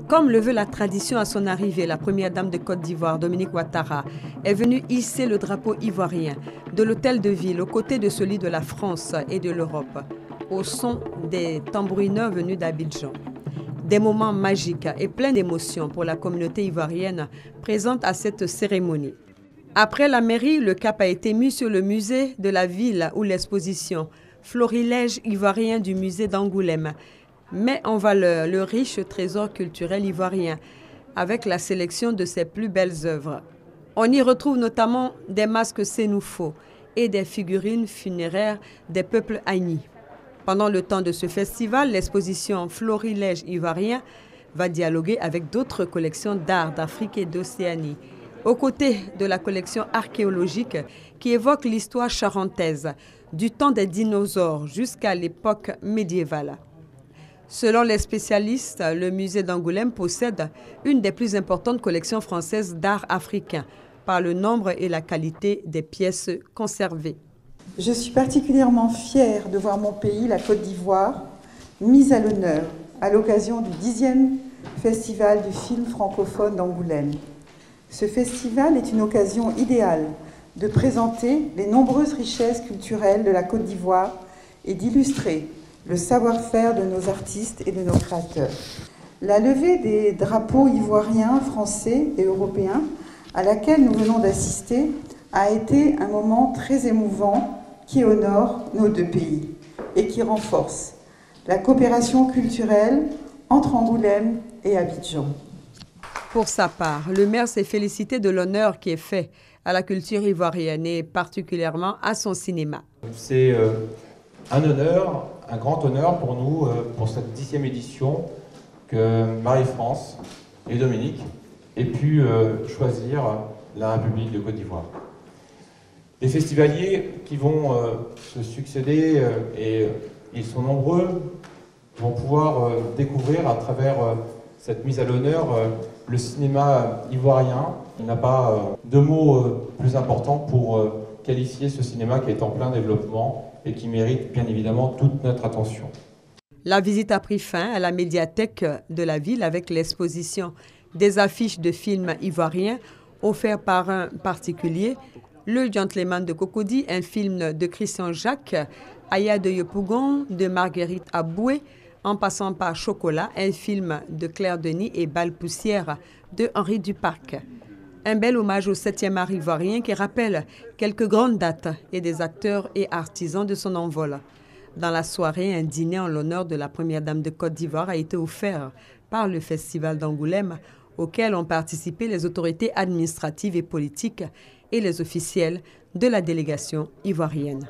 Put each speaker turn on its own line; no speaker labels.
Comme le veut la tradition à son arrivée, la première dame de Côte d'Ivoire, Dominique Ouattara, est venue hisser le drapeau ivoirien de l'hôtel de ville aux côtés de celui de la France et de l'Europe, au son des tambourineurs venus d'Abidjan. Des moments magiques et pleins d'émotions pour la communauté ivoirienne présente à cette cérémonie. Après la mairie, le cap a été mis sur le musée de la ville où l'exposition Florilège ivoirien du musée d'Angoulême met en valeur le riche trésor culturel ivoirien avec la sélection de ses plus belles œuvres. On y retrouve notamment des masques sénoufos et des figurines funéraires des peuples Agni. Pendant le temps de ce festival, l'exposition Florilège ivoirien va dialoguer avec d'autres collections d'art d'Afrique et d'Océanie, aux côtés de la collection archéologique qui évoque l'histoire charentaise, du temps des dinosaures jusqu'à l'époque médiévale. Selon les spécialistes, le musée d'Angoulême possède une des plus importantes collections françaises d'art africain par le nombre et la qualité des pièces conservées.
Je suis particulièrement fière de voir mon pays, la Côte d'Ivoire, mise à l'honneur à l'occasion du 10e Festival du film francophone d'Angoulême. Ce festival est une occasion idéale de présenter les nombreuses richesses culturelles de la Côte d'Ivoire et d'illustrer le savoir-faire de nos artistes et de nos créateurs. La levée des drapeaux ivoiriens, français et européens à laquelle nous venons d'assister a été un moment très émouvant qui honore nos deux pays et qui renforce la coopération culturelle entre Angoulême et Abidjan.
Pour sa part, le maire s'est félicité de l'honneur qui est fait à la culture ivoirienne et particulièrement à son cinéma.
C'est un honneur, un grand honneur pour nous, pour cette 10e édition, que Marie-France et Dominique aient pu choisir la République de Côte d'Ivoire. Les festivaliers qui vont se succéder, et ils sont nombreux, vont pouvoir découvrir à travers cette mise à l'honneur le cinéma ivoirien. Il n'y a pas de mots plus importants pour qualifier ce cinéma qui est en plein développement et qui mérite bien évidemment toute notre attention.
La visite a pris fin à la médiathèque de la ville avec l'exposition des affiches de films ivoiriens offerts par un particulier, Le Gentleman de Cocody, un film de Christian Jacques, Aya de Yopougon de Marguerite Aboué, en passant par Chocolat, un film de Claire Denis et Balles-Poussières de Henri Duparc. Un bel hommage au 7e art ivoirien qui rappelle quelques grandes dates et des acteurs et artisans de son envol. Dans la soirée, un dîner en l'honneur de la première dame de Côte d'Ivoire a été offert par le Festival d'Angoulême, auquel ont participé les autorités administratives et politiques et les officiels de la délégation ivoirienne.